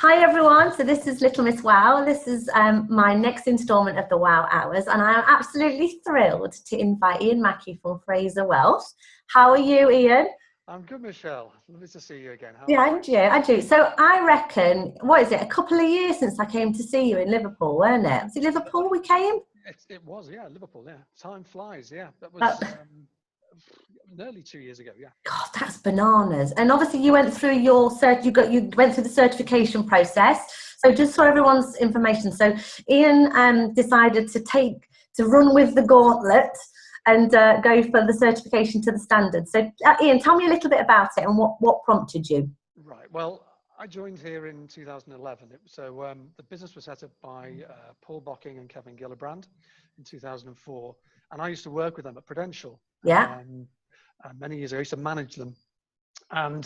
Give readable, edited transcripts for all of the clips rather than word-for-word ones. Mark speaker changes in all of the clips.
Speaker 1: Hi everyone, so this is Little Miss WOWW. This is my next instalment of the WOW Hours, and I am absolutely thrilled to invite Iain Mackie from Fraser Wealth. How are you, Iain?
Speaker 2: I'm good, Michelle. Lovely to see you again.
Speaker 1: Yeah, I do. So I reckon, what is it, a couple of years since I came to see you in Liverpool, weren't it? Was it Liverpool we came?
Speaker 2: It was, yeah, Liverpool, yeah. Time flies, yeah. That was nearly 2 years ago, yeah.
Speaker 1: God, that's bananas. And obviously you went through your you went through the certification process. So just for everyone's information, so Iain decided to run with the gauntlet and go for the certification to the standard. So Iain, tell me a little bit about it and what prompted you.
Speaker 2: Right, well, I joined here in 2011. So the business was set up by Paul Bocking and Kevin Gillibrand in 2004. And I used to work with them at Prudential.
Speaker 1: Yeah.
Speaker 2: Many years ago, I used to manage them. And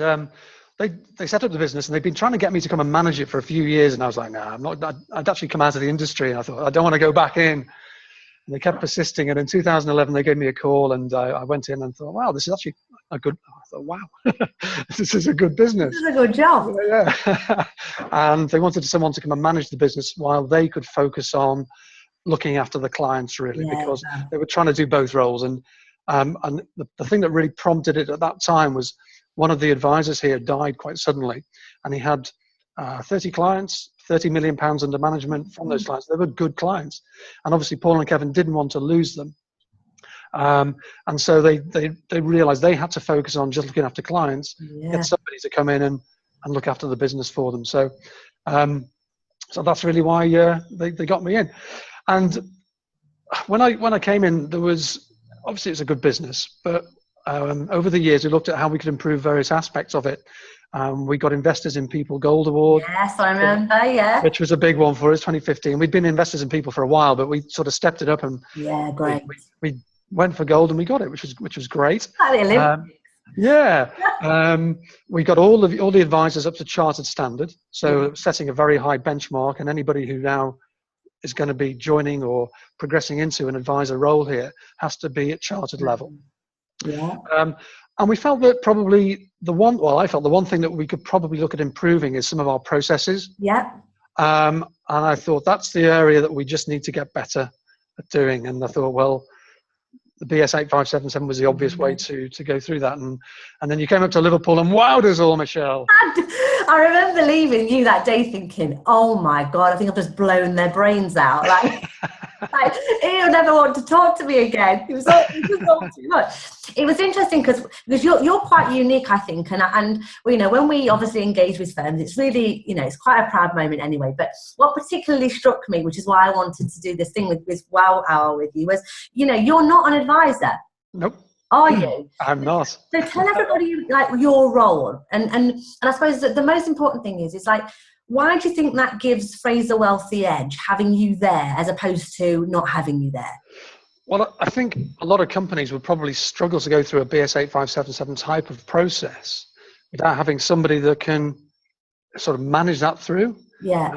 Speaker 2: they set up the business, and they've been trying to get me to come and manage it for a few years. And I was like, nah, I'm not. I'd actually come out of the industry, and I thought, I don't want to go back in. And they kept persisting. And in 2011, they gave me a call, and I went in and thought, wow, this is actually a good. I thought, wow, this is a good business.
Speaker 1: This is a good job.
Speaker 2: Yeah. And they wanted someone to come and manage the business while they could focus on looking after the clients, really, because they were trying to do both roles. And the thing that really prompted it at that time was one of the advisors here died quite suddenly, and he had 30 clients, £30 million under management from those clients. They were good clients, and obviously Paul and Kevin didn't want to lose them, and so they realized they had to focus on just looking after clients, get somebody to come in and look after the business for them. So that's really why they got me in. And when I came in, there was obviously it's a good business, but over the years we looked at how we could improve various aspects of it. We got Investors in People Gold Award.
Speaker 1: Yes, I remember. Yeah,
Speaker 2: which was a big one for us. 2015. We'd been Investors in People for a while, but we sort of stepped it up and
Speaker 1: great.
Speaker 2: We went for gold and we got it, which was great. We got all the advisors up to chartered standard, so setting a very high benchmark, and anybody who now is going to be joining or progressing into an advisor role here has to be at chartered level.
Speaker 1: Yeah.
Speaker 2: And we felt that probably I felt the one thing that we could probably look at improving is some of our processes.
Speaker 1: Yeah.
Speaker 2: And I thought that's the area that we just need to get better at doing. And I thought, well, the BS 8577 was the obvious way to go through that. And then you came up to Liverpool and wowed us all, Michelle.
Speaker 1: I remember leaving you that day thinking, oh my God, I think I've just blown their brains out. Like he'll never want to talk to me again. It was all too much. It was interesting because you're quite unique, I think, and when we obviously engage with firms, it's really it's quite a proud moment anyway. But what particularly struck me, which is why I wanted to do this thing with this WOW Hour with you, was you're not an advisor.
Speaker 2: Nope.
Speaker 1: Are you?
Speaker 2: I'm not.
Speaker 1: So tell everybody your role, and I suppose that the most important thing is why do you think that gives Fraser Wealth the edge, having you there as opposed to not having you there?
Speaker 2: Well, I think a lot of companies would probably struggle to go through a BS 8577 type of process without having somebody that can sort of manage that through.
Speaker 1: Yeah.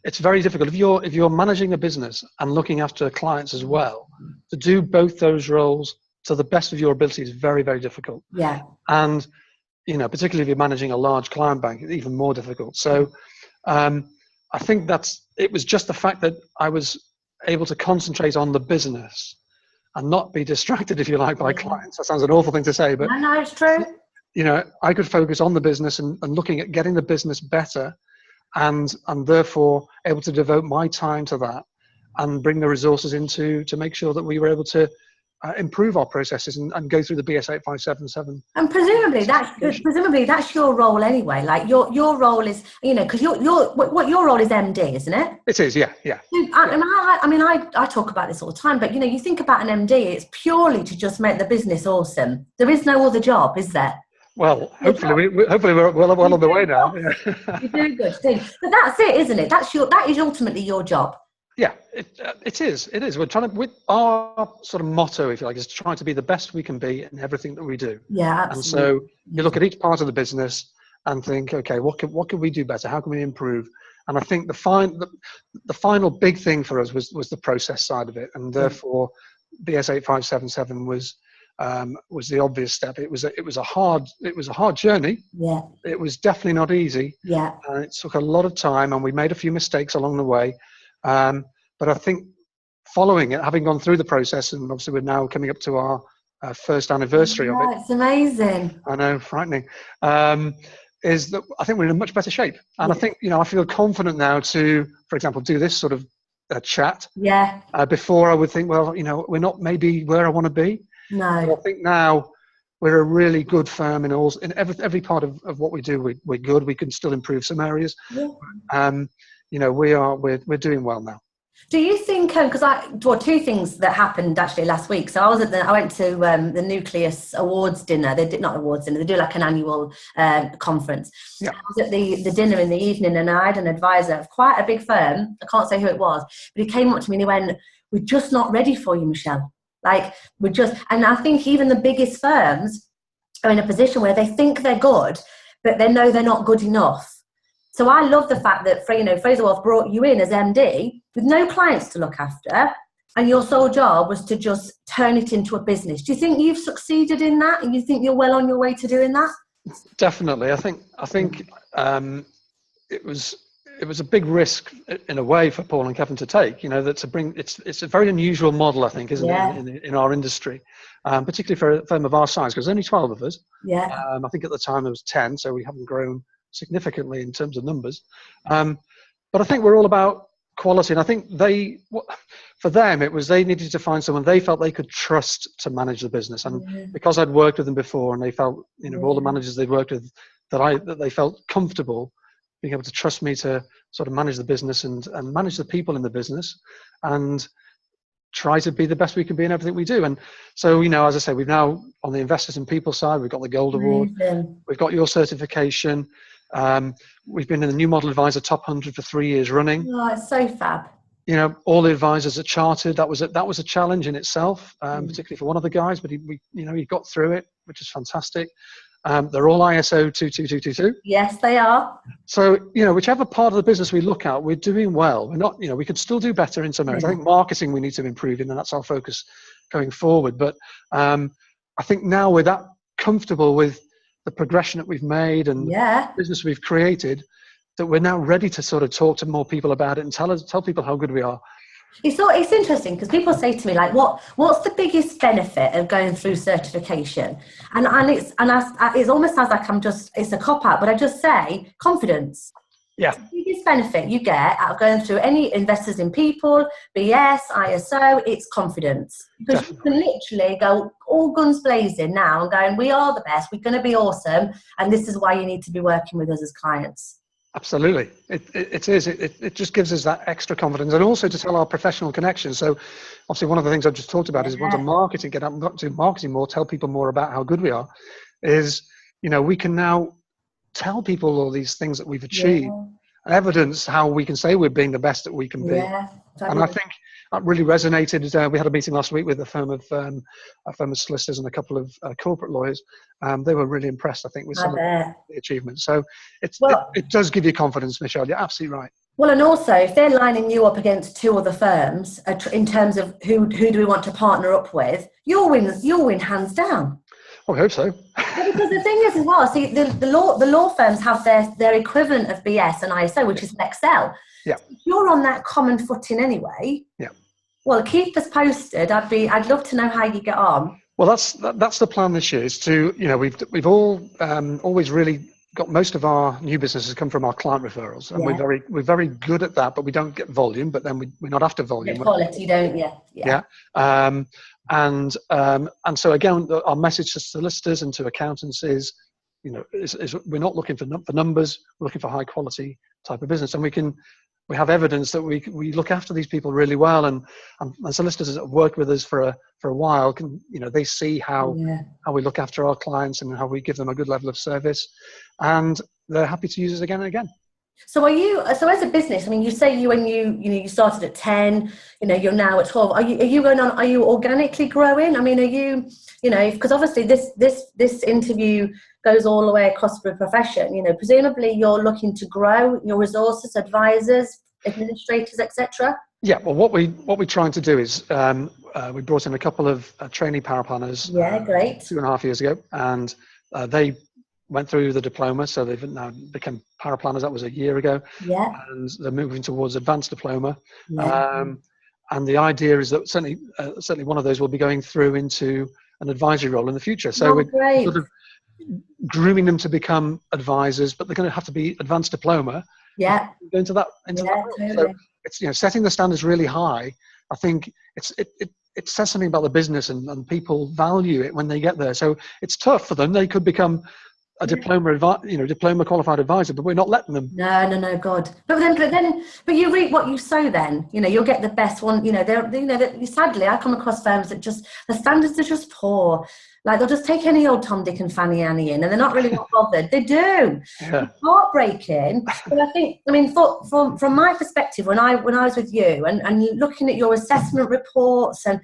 Speaker 2: It's very difficult if you're managing a business and looking after clients as well. To do both those roles to the best of your ability is very, very difficult.
Speaker 1: Yeah.
Speaker 2: And particularly if you're managing a large client bank, it's even more difficult. So I think it was just the fact that I was able to concentrate on the business and not be distracted, if you like, by clients. That sounds an awful thing to say, but
Speaker 1: no, it's true.
Speaker 2: I could focus on the business and looking at getting the business better, and therefore able to devote my time to that and bring the resources to make sure that we were able to improve our processes and go through the BS 8577.
Speaker 1: And presumably that's your role anyway. Like your role is, because your role is MD, isn't it?
Speaker 2: It is, yeah.
Speaker 1: I talk about this all the time, but you think about an MD, it's purely to just make the business awesome. There is no other job, is there?
Speaker 2: Well, hopefully we're well on the way now.
Speaker 1: You're doing good. But that's it, isn't it? That is ultimately your job.
Speaker 2: Yeah, it is. We're trying our sort of motto, if you like, is trying to be the best we can be in everything that we do.
Speaker 1: Yeah, absolutely.
Speaker 2: And so you look at each part of the business and think, okay, what can we do better? How can we improve? And I think the final big thing for us was the process side of it, and therefore BS 8577 was was the obvious step. It was a hard journey.
Speaker 1: Yeah.
Speaker 2: It was definitely not easy.
Speaker 1: Yeah.
Speaker 2: And it took a lot of time, and we made a few mistakes along the way. But I think following it, having gone through the process, and obviously we're now coming up to our first anniversary of it.
Speaker 1: It's amazing.
Speaker 2: I know, frightening. Is that I think we're in a much better shape, and I think I feel confident now to, for example, do this sort of chat.
Speaker 1: Yeah.
Speaker 2: Before I would think, well, we're not maybe where I want to be.
Speaker 1: No.
Speaker 2: But I think now we're a really good firm in every part of what we do. We're good. We can still improve some areas.
Speaker 1: Yeah.
Speaker 2: We're doing well now.
Speaker 1: Do you think, because two things that happened actually last week. So I went to the Nucleus Awards dinner. They did not awards dinner. They do like an annual conference.
Speaker 2: Yeah.
Speaker 1: I was at the dinner in the evening, and I had an advisor of quite a big firm. I can't say who it was, but he came up to me and he went, "We're just not ready for you, Michelle. Like and I think even the biggest firms are in a position where they think they're good, but they know they're not good enough." So I love the fact that Fraser brought you in as MD with no clients to look after, and your sole job was to just turn it into a business. Do you think you've succeeded in that, and you think you're well on your way to doing that?
Speaker 2: Definitely. I think it was a big risk in a way for Paul and Kevin to take. That to bring it's a very unusual model, I think, isn't it, in our industry, particularly for a firm of our size, because there's only 12 of us.
Speaker 1: Yeah.
Speaker 2: I think at the time there was 10, so we haven't grown significantly in terms of numbers. But I think we're all about quality, and I think for them it was they needed to find someone they felt they could trust to manage the business. And because I'd worked with them before, and they felt all the managers they'd worked with that they felt comfortable being able to trust me to sort of manage the business and manage the people in the business and try to be the best we can be in everything we do. And so, as I say, we've now, on the investors and people side, we've got the Gold Award, we've got your certification, we've been in the New Model Advisor Top 100 for 3 years running.
Speaker 1: Oh, it's so fab.
Speaker 2: All the advisors are chartered. That was a challenge in itself, particularly for one of the guys, but he got through it, which is fantastic. They're all ISO 22222.
Speaker 1: Yes, they are.
Speaker 2: So, whichever part of the business we look at, we're doing well. We're not, we could still do better in some areas. I think marketing we need to improve in, and that's our focus going forward. But I think now we're that comfortable with the progression that we've made and the business we've created, that we're now ready to sort of talk to more people about it and tell people how good we are.
Speaker 1: It's interesting because people say to me, like, what's the biggest benefit of going through certification? And it almost sounds like it's a cop out, but I just say confidence.
Speaker 2: Yeah.
Speaker 1: It's the biggest benefit you get out of going through any investors in people, BS, ISO, it's confidence. Because you can literally go all guns blazing now and going, we are the best, we're going to be awesome, and this is why you need to be working with us as clients.
Speaker 2: Absolutely. It is. It just gives us that extra confidence, and also to tell our professional connections. So obviously one of the things I've just talked about is want to marketing, get out to marketing more, tell people more about how good we are, is, we can now tell people all these things that we've achieved, evidence how we can say we're being the best that we can be. And I think that really resonated. We had a meeting last week with a firm of solicitors and a couple of corporate lawyers. They were really impressed, I think, with some of the achievements. So it does give you confidence, Michelle. You're absolutely right.
Speaker 1: Well, and also, if they're lining you up against two other firms in terms of who do we want to partner up with, you'll win hands down.
Speaker 2: I hope so.
Speaker 1: Because the thing is as well, see, the law firms have their equivalent of BS and ISO, which is an Excel.
Speaker 2: Yeah.
Speaker 1: If you're on that common footing anyway.
Speaker 2: Yeah.
Speaker 1: Well, keep us posted. I'd love to know how you get on.
Speaker 2: Well, that's the plan this year. Is to we've all always really got most of our new businesses come from our client referrals, and we're very good at that. But we don't get volume. But then we're not after volume.
Speaker 1: Get quality, don't you?
Speaker 2: Yeah. And so again, our message to solicitors and to accountants is, is we're not looking for numbers. We're looking for high quality type of business, and we have evidence that we look after these people really well, and solicitors that have worked with us for a while can, they see how we look after our clients and how we give them a good level of service, and they're happy to use us again and again. So
Speaker 1: as a business, I mean, you say when you started at 10, you're now at 12. Are you organically growing? I mean, are you, because obviously this interview goes all the way across the profession, presumably you're looking to grow your resources, advisors, administrators, etc.
Speaker 2: Yeah, well, what we're trying to do is we brought in a couple of trainee power planners.
Speaker 1: Yeah, great.
Speaker 2: 2.5 years ago, and they went through the diploma, so they've now become power planners. That was a year ago.
Speaker 1: Yeah.
Speaker 2: And they're moving towards advanced diploma.
Speaker 1: Yeah.
Speaker 2: And the idea is that certainly one of those will be going through into an advisory role in the future. So we're sort of grooming them to become advisors, but they're going to have to be advanced diploma.
Speaker 1: Yeah.
Speaker 2: Go into that role.
Speaker 1: Totally.
Speaker 2: So it's setting the standards really high. I think it says something about the business, and people value it when they get there. So it's tough for them. They could become a diploma qualified advisor, but we're not letting them.
Speaker 1: No, God. But you reap what you sow. Then you'll get the best one. Sadly, I come across firms that just the standards are just poor. Like they'll just take any old Tom, Dick, and Fanny Annie in, and they're not really bothered. They do. Yeah. It's heartbreaking. But I mean, from my perspective, when I was with you and looking at your assessment reports, and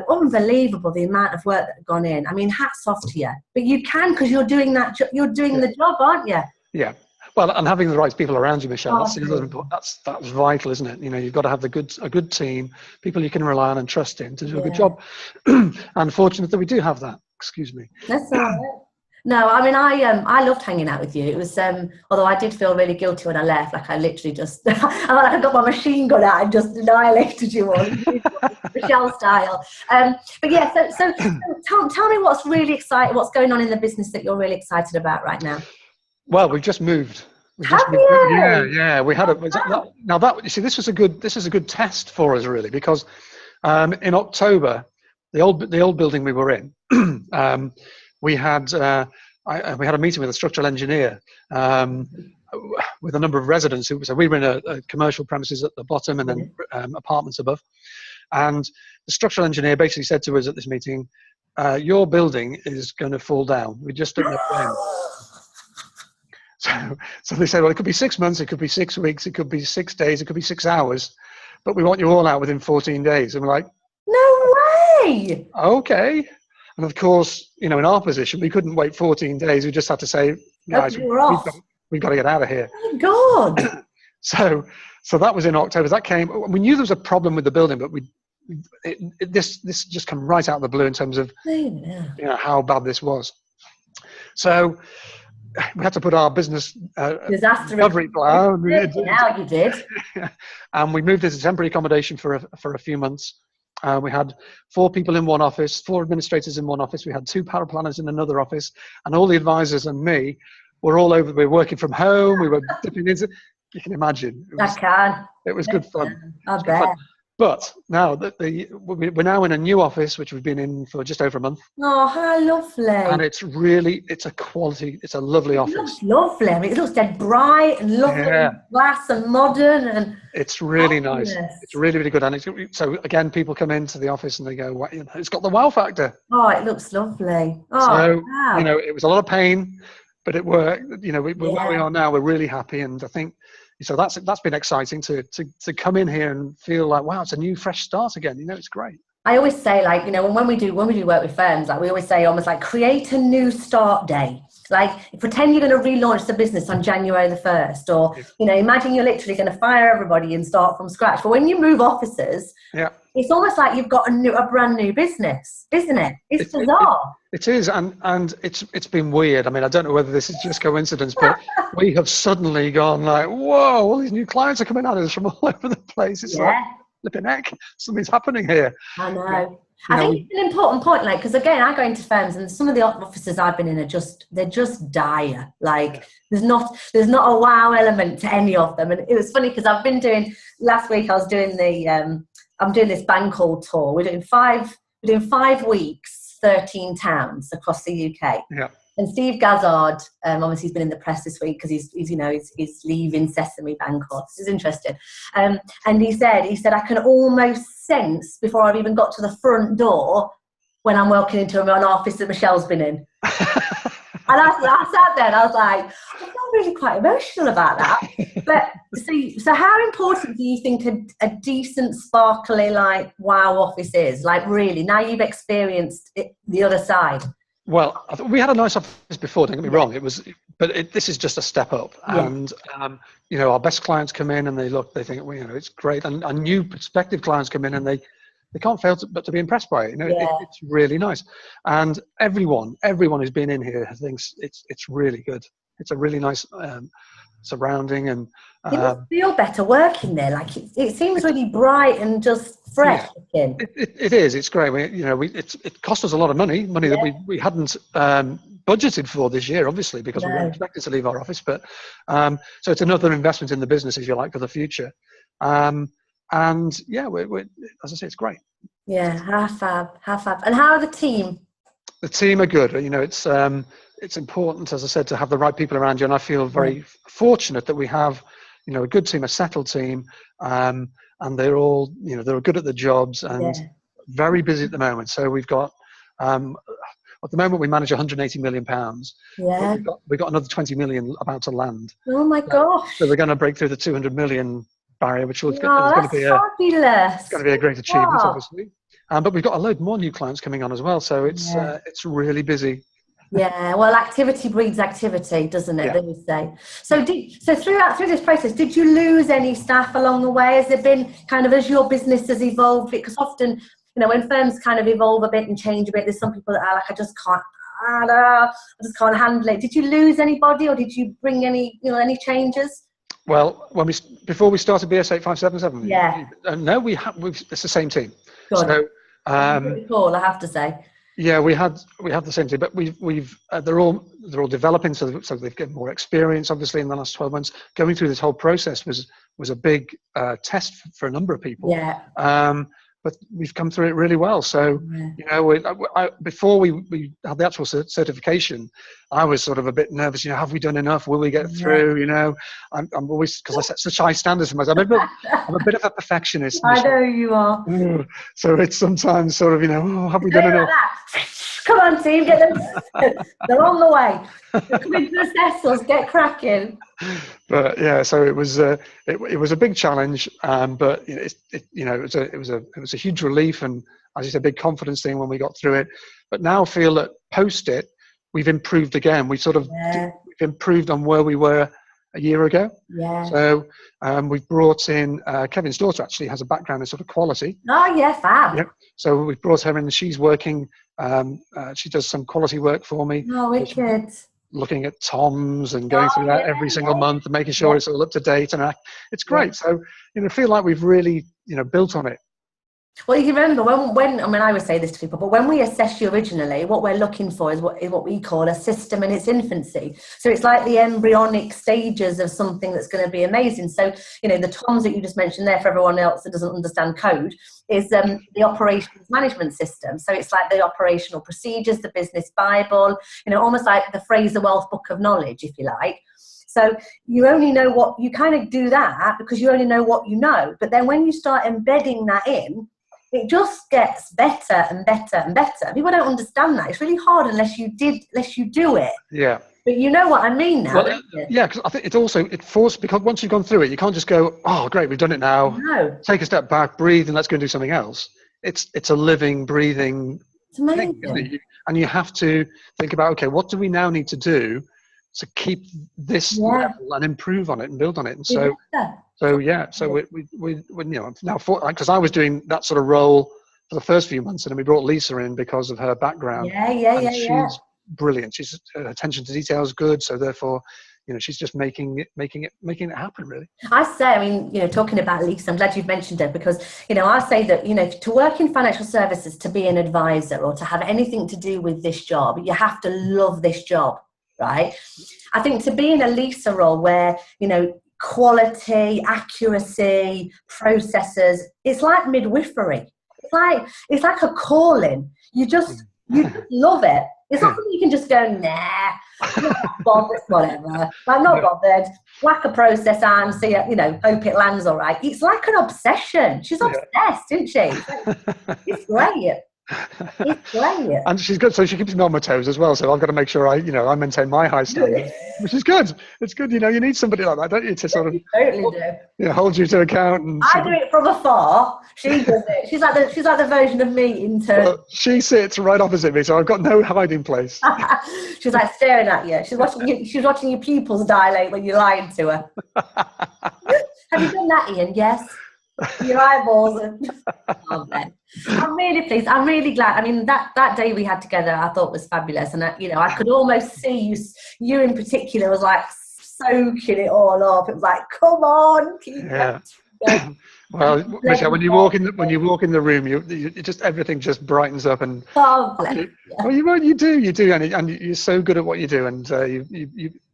Speaker 1: unbelievable the amount of work that's gone in. I mean, hats off to you. But you can, because you're doing that. You're doing the job, aren't you?
Speaker 2: Yeah. Well, and having the right people around you, Michelle, that's vital, isn't it? You've got to have a good team, people you can rely on and trust in to do a good job. Unfortunate that we do have that. Excuse me.
Speaker 1: That's all right. No, I mean, I loved hanging out with you. It was, although I did feel really guilty when I left. Like I literally just, I got my machine gun out and just annihilated you all, Michelle style. But yeah, so tell me what's really exciting, what's going on in the business that you're really excited about right now.
Speaker 2: Well, we've just moved. Yeah. We had now that you see, this is a good test for us really, because in October, the old building we were in, we had a meeting with a structural engineer with a number of residents. So we were in a commercial premises at the bottom and then apartments above. And the structural engineer basically said to us at this meeting, "Your building is going to fall down. We just don't know when." So they said, well, it could be 6 months, it could be 6 weeks, it could be 6 days, it could be 6 hours, but we want you all out within 14 days. And we're like,
Speaker 1: no way.
Speaker 2: Okay. And of course, in our position, we couldn't wait 14 days. We just had to say, guys, we've got to get out of here.
Speaker 1: Oh, God.
Speaker 2: So that was in October. That came. We knew there was a problem with the building, but this just came right out of the blue in terms of how bad this was. So we had to put our business
Speaker 1: disaster
Speaker 2: recovery plan.
Speaker 1: Now you did.
Speaker 2: And we moved into temporary accommodation for a few months. We had 4 people in one office, 4 administrators in one office. We had 2 power planners in another office, and all the advisors and me were all over. We were working from home. We were dipping into. You can imagine. It was good fun.
Speaker 1: I bet.
Speaker 2: But now we're now in a new office, which we've been in for just over a month.
Speaker 1: Oh, how lovely!
Speaker 2: And it's a lovely office. It
Speaker 1: looks lovely. I mean, it looks dead bright and lovely, and glass and modern, and
Speaker 2: it's really nice. It's really, really good. And so again, people come into the office and they go, "Wow, it's got the wow factor."
Speaker 1: Oh, it looks lovely. Oh,
Speaker 2: so
Speaker 1: wow.
Speaker 2: It was a lot of pain, but it worked. Where we are now, we're really happy, and I think. So that's been exciting to come in here and feel like, wow, it's a new fresh start again. It's great.
Speaker 1: I always say, like, when we do work with firms, like we always say almost like create a new start day. Like pretend you're going to relaunch the business on January the 1st, or imagine you're literally going to fire everybody and start from scratch. But when you move offices, it's almost like you've got a brand new business, isn't it? It's bizarre.
Speaker 2: It is, and it's been weird. I mean, I don't know whether this is just coincidence, but we have suddenly gone like, whoa, all these new clients are coming at us from all over the place. It's like, flipping heck, something's happening here.
Speaker 1: I know. I think it's an important point, like, because again, I go into firms and some of the offices I've been in they're just dire. Like, there's not a wow element to any of them. And it was funny because last week I was doing I'm doing this bank hall tour. We're doing 5 weeks, 13 towns across the UK.
Speaker 2: Yeah.
Speaker 1: And Steve Gazzard, obviously he's been in the press this week because he's leaving Sesame Bank Hall. This is interesting. And he said, I can almost sense before I've even got to the front door when I'm walking into an office that Michelle's been in. And I sat there and I was like, I feel really quite emotional about that. But so how important do you think a decent, sparkly, like, wow office is? Like, really, now you've experienced the other side.
Speaker 2: Well, we had a nice office before, don't get me wrong. This is just a step up. And, our best clients come in and they think, it's great. And new prospective clients come in and they can't fail but to be impressed by it. You know, it's really nice. And everyone who's been in here thinks it's really good. It's a really nice surrounding, and
Speaker 1: you must feel better working there. Like it seems really bright and just fresh looking.
Speaker 2: It is. It's great. It cost us a lot of money that we hadn't budgeted for this year, obviously, because we weren't expected to leave our office. But so it's another investment in the business, if you like, for the future. And yeah, we're as I say, it's great.
Speaker 1: Yeah, half fab. And how are the team?
Speaker 2: The team are good. You know, it's important, as I said, to have the right people around you, and I feel very fortunate that we have, you know, a good team, a settled team, and they're all, you know, they're good at the jobs and very busy at the moment. So we've got, at the moment we manage 180 million pounds.
Speaker 1: Yeah.
Speaker 2: We've got another 20 million about to land.
Speaker 1: Oh my gosh.
Speaker 2: So we're going to break through the 200 million barrier, which is
Speaker 1: going to be a
Speaker 2: great achievement, obviously. But we've got a load more new clients coming on as well. So it's really busy.
Speaker 1: Yeah, well, activity breeds activity, doesn't it? They say. So through this process, did you lose any staff along the way? Has there been kind of, as your business has evolved? Because often, you know, when firms kind of evolve a bit and change a bit, there's some people that are like, I just can't handle it. Did you lose anybody, or did you bring any changes?
Speaker 2: Well, before we started BS 8577, no, it's the same team.
Speaker 1: Good.
Speaker 2: So
Speaker 1: pretty cool, I have to say.
Speaker 2: Yeah, we had the same thing, but they're all developing, so they've got more experience. Obviously, in the last 12 months, going through this whole process was a big test for a number of people.
Speaker 1: Yeah.
Speaker 2: But we've come through it really well. So, you know, before we had the actual certification, I was sort of a bit nervous. You know, have we done enough? Will we get through? You know, I'm always, because I set such high standards for myself. I'm a bit of a perfectionist.
Speaker 1: I know you are.
Speaker 2: So it's sometimes sort of, you know, have we done enough?
Speaker 1: Come on, team, get them. They're on the way. They're coming to assess us. Get cracking.
Speaker 2: But yeah, so it was a big challenge, but it was a huge relief, and as you said, a big confidence thing when we got through it. But now I feel that post it, we've improved again. We've improved on where we were a year ago.
Speaker 1: Yeah.
Speaker 2: So we've brought in Kevin's daughter. Actually has a background in sort of quality.
Speaker 1: Oh yeah, fab.
Speaker 2: Yep. So we've brought her in, and she's working. She does some quality work for me.
Speaker 1: Oh, wicked.
Speaker 2: Looking at Tom's and going through that every single month and making sure it's all up to date, and it's great. So, you know, feel like we've really, you know, built on it.
Speaker 1: Well, you remember when I mean, I would say this to people, but when we assess you originally, what we're looking for is what we call a system in its infancy. So it's like the embryonic stages of something that's going to be amazing. So, you know, the TOMS that you just mentioned there, for everyone else that doesn't understand code, is the operations management system. So it's like the operational procedures, the business Bible, you know, almost like the Fraser Wealth Book of Knowledge, if you like. So you only know what you kind of do that because you only know what you know. But then when you start embedding that in, it just gets better and better and better. People don't understand that. It's really hard unless you do it.
Speaker 2: Yeah.
Speaker 1: But you know what I mean now, don't you?
Speaker 2: Yeah, because I think it forces, because once you've gone through it, you can't just go, oh, great, we've done it now.
Speaker 1: No.
Speaker 2: Take a step back, breathe, and let's go and do something else. It's a living, breathing thing, isn't it? And you have to think about, okay, what do we now need to do to keep this level and improve on it and build on it? And so we you know, now, because I was doing that sort of role for the first few months, and then we brought Lisa in because of her background. She's brilliant. She's attention to detail is good, so therefore, you know, she's just making it happen, really.
Speaker 1: I say, I mean, you know, talking about Lisa, I'm glad you've mentioned her, because, you know, I say that, you know, to work in financial services, to be an advisor or to have anything to do with this job, you have to love this job, right? I think to be in a Lisa role where, you know, quality, accuracy, processes, it's like midwifery. It's like a calling. You just love it. It's not something you can just go, nah, not bothered, whatever. I'm not bothered. Whack a process and see it, you know, hope it lands all right. It's like an obsession. She's obsessed, isn't she? It's great. It's great.
Speaker 2: And she's good, so she keeps me on my toes as well. So I've got to make sure I maintain my high standards, which is good. It's good, you know. You need somebody like that, don't you, to sort of
Speaker 1: totally do.
Speaker 2: You know, hold you to account. And
Speaker 1: I do it from afar. She does it. She's like the version of me in turn.
Speaker 2: Well, she sits right opposite me, so I've got no hiding place.
Speaker 1: She's like staring at you. She's watching your pupils dilate when you're lying to her. Have you done that, Ian? Yes. your eyeballs. Oh, man. I'm really pleased. I'm really glad. I mean, that day we had together, I thought was fabulous, and I could almost see you in particular was like soaking it all up. It was like, come on, keep going.
Speaker 2: Well, Michelle, when you walk in the room, you just everything just brightens up, and
Speaker 1: oh, bless.
Speaker 2: well, you do, and you're so good at what you do, and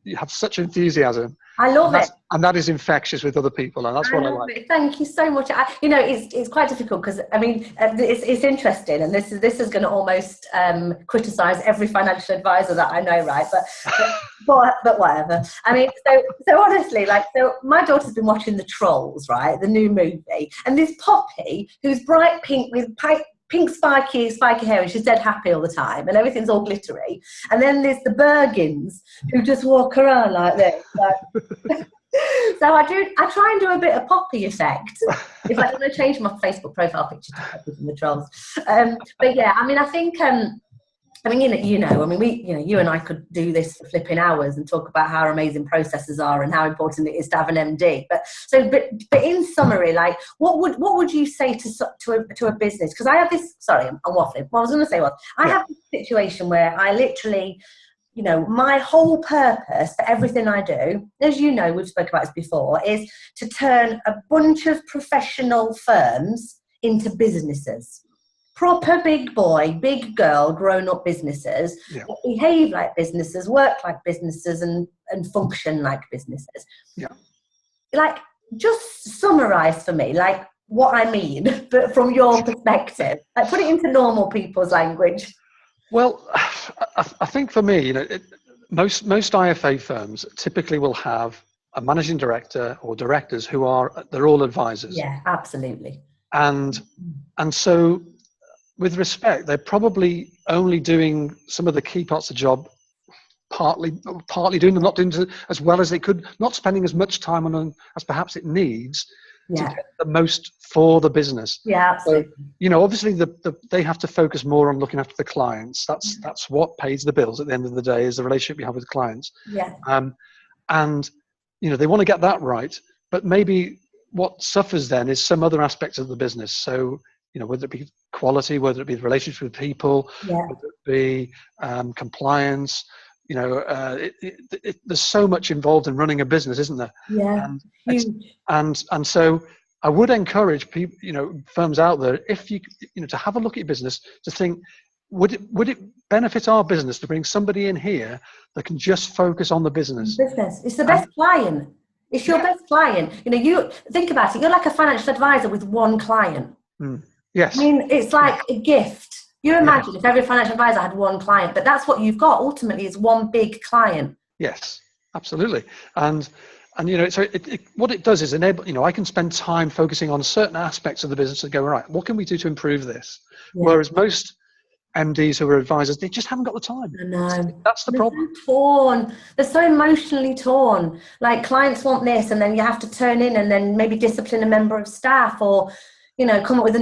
Speaker 2: you have such enthusiasm.
Speaker 1: I love it.
Speaker 2: And that is infectious with other people, and that's what I like.
Speaker 1: It. Thank you so much. It's quite difficult because it's interesting, and this is going to almost criticise every financial advisor that I know, right? But whatever. I mean, so honestly, so my daughter's been watching The Trolls, right, the new movie, and this Poppy who's bright pink with pink spiky hair, and she's dead happy all the time, and everything's all glittery. And then there's the Bergens who just walk around like this. So I try and do a bit of Poppy effect. If I'm going to change my Facebook profile picture to Poppy from The Trolls. But yeah, I mean, I think. You and I could do this for flipping hours and talk about how amazing processes are and how important it is to have an MD. But in summary, like, what would you say to a business? Because I have this. Sorry, I'm waffling. What I was going to say was, I have this situation where I literally, my whole purpose for everything I do, as you know, we've spoken about this before, is to turn a bunch of professional firms into businesses. Proper big boy, big girl, grown-up businesses that behave like businesses, work like businesses, and function like businesses.
Speaker 2: Yeah.
Speaker 1: Like, just summarise for me, like, what I mean, but from your perspective. Like, put it into normal people's language.
Speaker 2: Well, I think for me, most IFA firms typically will have a managing director or directors they're all advisors.
Speaker 1: Yeah, absolutely.
Speaker 2: And so, with respect, they're probably only doing some of the key parts of the job, partly doing them, not doing as well as they could, not spending as much time on them as perhaps it needs to get the most for the business.
Speaker 1: Yeah, absolutely.
Speaker 2: So, obviously they have to focus more on looking after the clients. That's what pays the bills at the end of the day, is the relationship you have with clients.
Speaker 1: Yeah.
Speaker 2: And they want to get that right, but maybe what suffers then is some other aspects of the business. So, whether it be quality, whether it be the relationship with people, whether it be compliance, there's so much involved in running a business, isn't there?
Speaker 1: Yeah.
Speaker 2: And so I would encourage people, firms out there, if you to have a look at your business, to think, would it benefit our business to bring somebody in here that can just focus on the business?
Speaker 1: It's the best client. It's your best client. You think about it. You're like a financial advisor with one client.
Speaker 2: Yes.
Speaker 1: I mean, it's like a gift. You imagine if every financial advisor had one client, but that's what you've got ultimately, is one big client.
Speaker 2: Yes, absolutely. And so what it does is enable, I can spend time focusing on certain aspects of the business and go, right, what can we do to improve this? Yeah. Whereas most MDs who are advisors, they just haven't got the time.
Speaker 1: I know.
Speaker 2: That's the problem.
Speaker 1: So torn. They're so emotionally torn. Like, clients want this, and then you have to turn in and then maybe discipline a member of staff, or come up with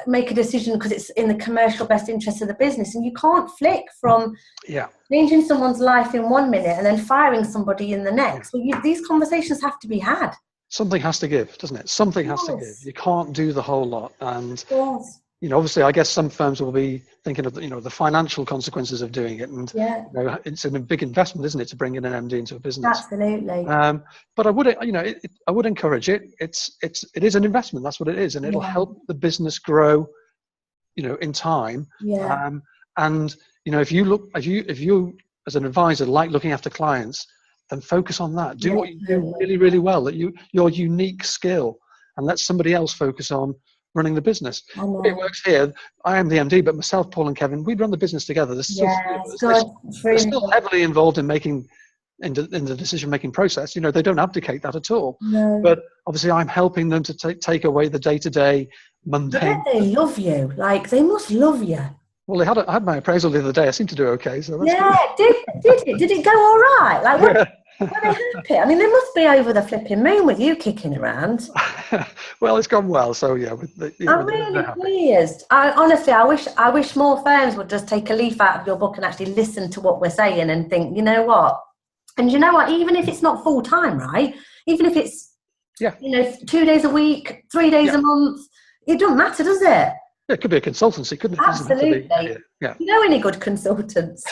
Speaker 1: make a decision because it's in the commercial best interest of the business. And you can't flick from changing someone's life in 1 minute and then firing somebody in the next. Well, these conversations have to be had.
Speaker 2: Something has to give, doesn't it? Something has to give. You can't do the whole lot. And obviously, I guess some firms will be thinking of the financial consequences of doing it, and it's a big investment, isn't it, to bring in an MD into a business?
Speaker 1: Absolutely.
Speaker 2: But I would, I would encourage it. It is an investment. That's what it is, and it'll help the business grow, in time.
Speaker 1: Yeah.
Speaker 2: And if you as an advisor like looking after clients, then focus on that. Do what you do really, really well. Your unique skill, and let somebody else focus on running the business. It works here. I am the MD, but myself, Paul, and Kevin, we run the business together. There's still they're still heavily involved in the decision-making process. They don't abdicate that at all.
Speaker 1: No.
Speaker 2: But obviously, I'm helping them to take away the day-to-day mundane.
Speaker 1: They love you. Like, they must love you.
Speaker 2: Well, I had my appraisal the other day. I seem to do okay. So that's
Speaker 1: good. Did it go all right? Like, were they happy? I mean, they must be over the flipping moon with you kicking around.
Speaker 2: Well, it's gone well, so yeah.
Speaker 1: I'm really pleased. Honestly, I wish more firms would just take a leaf out of your book and actually listen to what we're saying and think, you know what? And you know what? Even if it's not full time, right? Even if it's
Speaker 2: Yeah.
Speaker 1: 2 dadays a week, 3 days a month. It doesn't matter, does it?
Speaker 2: It could be a consultancy, couldn't it?
Speaker 1: Absolutely.
Speaker 2: Yeah.
Speaker 1: You know any good consultants?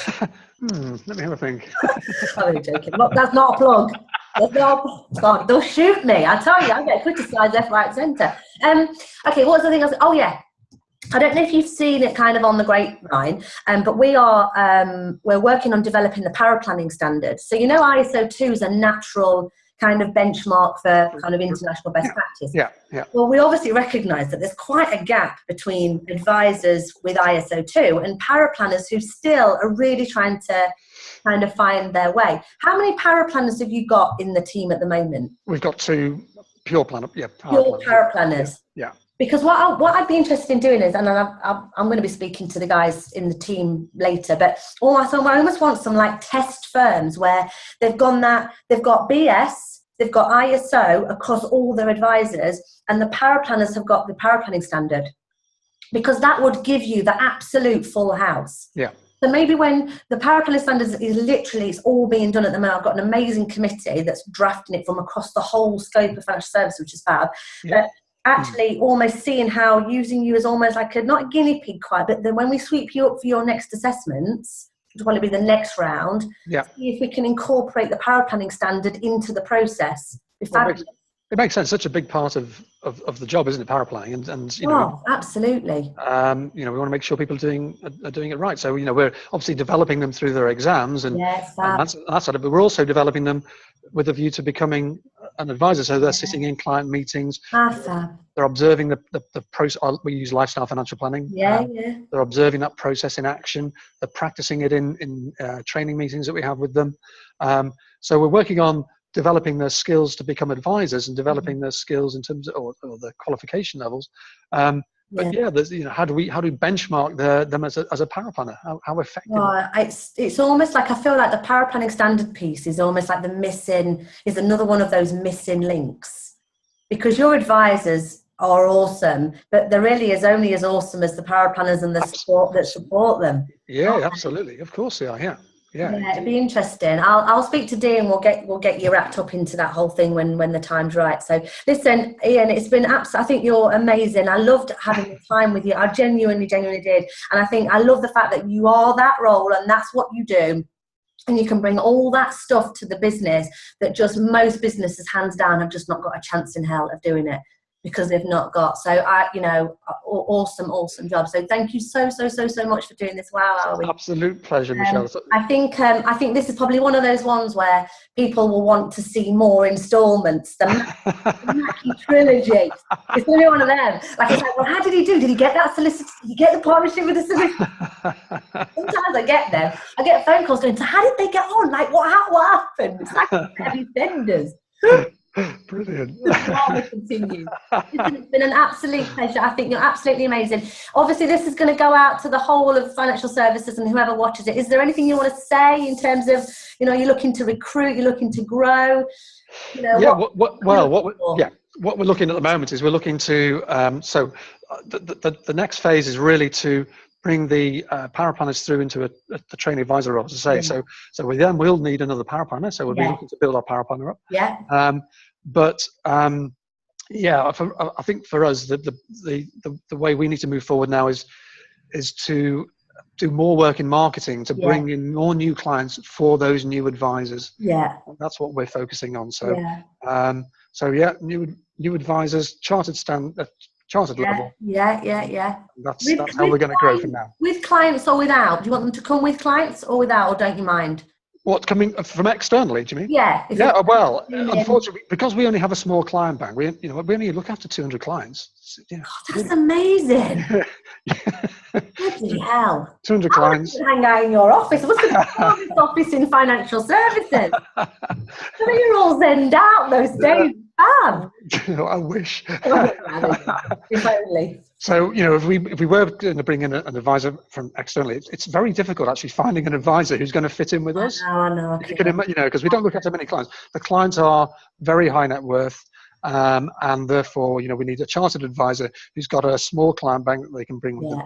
Speaker 2: Let me have a think.
Speaker 1: I'm only joking. Look, that's not a plug. God, they'll shoot me. I tell you, I get criticised left, right, centre. Okay, what's the thing? Oh yeah, I don't know if you've seen it kind of on the grapevine, but we're working on developing the power planning standard. So ISO 2 is a natural kind of benchmark for kind of international best practice.
Speaker 2: Yeah.
Speaker 1: Well, we obviously recognise that there's quite a gap between advisors with ISO 2 and power planners who still are really trying to kind of find their way. How many power planners have you got in the team at the moment?
Speaker 2: We've got 2 pure planner,
Speaker 1: power planners.
Speaker 2: Yeah.
Speaker 1: Because what I'd be interested in doing is, and I'm going to be speaking to the guys in the team later, but I almost want some like test firms where they've got BS, they've got ISO across all their advisors, and the power planners have got the power planning standard, because that would give you the absolute full house.
Speaker 2: Yeah.
Speaker 1: So maybe when the power planning standards it's all being done at the moment. I've got an amazing committee that's drafting it from across the whole scope of financial service, which is fab.
Speaker 2: Yeah.
Speaker 1: But actually almost seeing how using you as almost like not a guinea pig quite, but then when we sweep you up for your next assessments, which will probably be the next round, see if we can incorporate the power planning standard into the process.
Speaker 2: It makes sense. Such a big part of the job, isn't it? Power planning, and
Speaker 1: absolutely.
Speaker 2: We want to make sure people are doing it right. So we're obviously developing them through their exams, and that's sort of. But we're also developing them with a view to becoming an advisor. So they're sitting in client meetings. They're observing the process. We use lifestyle financial planning. They're observing that process in action. They're practicing it in training meetings that we have with them. So we're working on developing their skills to become advisors and developing their skills in terms of or the qualification levels. But there's how do we benchmark them as a power planner? How effective?
Speaker 1: It's almost like I feel like the power planning standard piece is almost like is another one of those missing links, because your advisors are awesome, but there really is only as awesome as the power planners and the support that support them.
Speaker 2: Yeah, absolutely. Of course they are. Yeah,
Speaker 1: it'd be interesting. I'll speak to Dee and we'll get you wrapped up into that whole thing when the time's right. So listen, Iain, it's been absolutely. I think you're amazing. I loved having the time with you. I genuinely did. And I think I love the fact that you are that role and that's what you do. And you can bring all that stuff to the business that just most businesses, hands down, have just not got a chance in hell of doing it, because they've not got. So awesome job. So thank you so much for doing this. Wow.
Speaker 2: Absolute pleasure, Michelle.
Speaker 1: I think this is probably one of those ones where people will want to see more installments. The Mackie trilogy. It's going to be one of them. Like, it's like, well, how did he do? Did he get that solicitor? Did he get the partnership with the solicitor? Sometimes I get them. I get phone calls going, so how did they get on? Like, what happened? It's like heavy fenders.
Speaker 2: Brilliant.
Speaker 1: Continue. It's been an absolute pleasure. I think you're absolutely amazing. Obviously, this is going to go out to the whole of financial services and whoever watches it. Is there anything you want to say in terms of, you're looking to recruit, you're looking to grow?
Speaker 2: What we're looking at the moment is we're looking to. The next phase is really to bring the power planners through into a trainee advisor role, to say. So we then will need another power planner. So we'll be looking to build our power planner up. I think for us the way we need to move forward now is to do more work in marketing to bring in more new clients for those new advisors. That's what we're focusing on. New advisors, chartered level. That's how we're going to grow from now.
Speaker 1: With clients or without? Do you want them to come with clients or without, or don't you mind?
Speaker 2: What, coming from externally, do you mean? Well, unfortunately, because we only have a small client bank, we only look after 200 clients.
Speaker 1: God, that's amazing. Bloody hell.
Speaker 2: 200 clients.
Speaker 1: Hang out in your office. What's the office in financial services? So you're all zenned out those days.
Speaker 2: I wish.
Speaker 1: If only.
Speaker 2: So, if we were going to bring in an advisor from externally, it's very difficult actually finding an advisor who's going to fit in with us.
Speaker 1: I know.
Speaker 2: Because we don't look after many clients. The clients are very high net worth, and therefore, we need a chartered advisor who's got a small client bank that they can bring with them.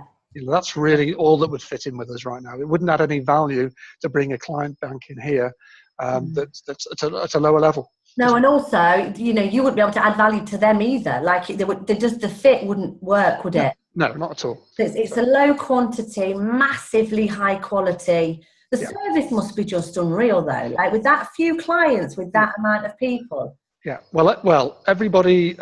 Speaker 2: That's really all that would fit in with us right now. It wouldn't add any value to bring a client bank in here that's at a lower level.
Speaker 1: No, and also, you know, you wouldn't be able to add value to them either. Like, the fit wouldn't work, would it?
Speaker 2: No, not at all.
Speaker 1: It's a low quantity, massively high quality. The service must be just unreal, though. Like, with that few clients, with that amount of people.
Speaker 2: Yeah. Well, everybody,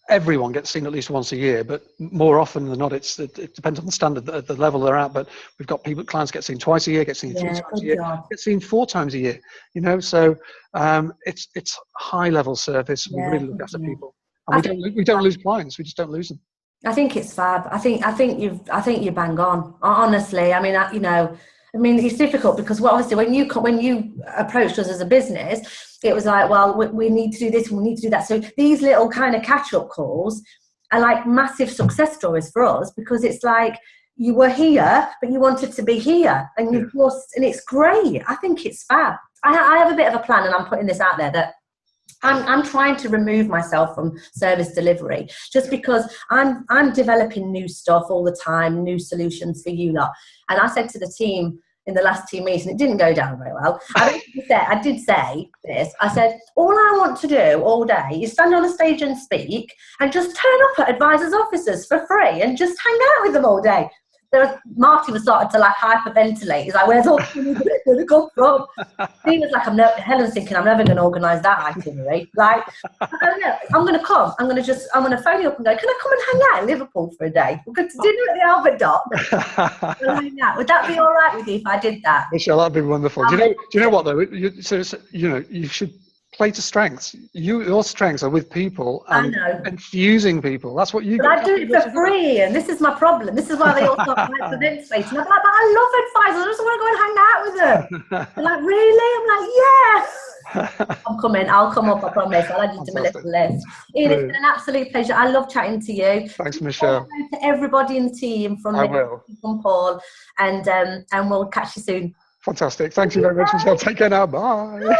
Speaker 2: everyone gets seen at least once a year, but more often than not, it depends on the standard, the level they're at. But we've got clients get seen twice a year, get seen 3 times a year, get seen 4 times a year. You know, so it's high level service. We really look after people, and we don't lose clients. We just don't lose them.
Speaker 1: I think it's fab. I think you bang on. Honestly, I mean, you know, I mean, it's difficult because obviously when you approached us as a business, it was like, well, we need to do this and we need to do that. So these little kind of catch-up calls are like massive success stories for us, because it's like you were here, but you wanted to be here, and and it's great. I think it's fab. I have a bit of a plan, and I'm putting this out there, that I'm trying to remove myself from service delivery, just because I'm developing new stuff all the time, new solutions for you lot. And I said to the team in the last team meeting, it didn't go down very well. I did say this. I said, all I want to do all day is stand on a stage and speak, and just turn up at advisors' offices for free and just hang out with them all day. Marty was starting to like hyperventilate. He's like, where's all the money going to come from? He was like, Helen's thinking, I'm never going to organise that itinerary. Like, I'm going to come. I'm going to phone you up and go, can I come and hang out in Liverpool for a day? We'll go to dinner at the Albert Dock. We'll hang out. Would that be all right with you if I did that?
Speaker 2: Michelle, that'd be wonderful. Do you know what though? You should play to strengths. Your strengths are with people and infusing people. That's what you.
Speaker 1: But I do it for free, and this is my problem. This is why they all start hyperventilating. I'm like, but I love advisors. I just want to go and hang out with them. They're like, really? I'm like, yeah. I'm coming. I'll come up. I promise. I'll add you to my little list. Ian, it's been an absolute pleasure. I love chatting to you.
Speaker 2: Thanks, Michelle.
Speaker 1: To everybody in the team from Paul, and we'll catch you soon.
Speaker 2: Fantastic. Thank you very much, Michelle. Take care now. Bye.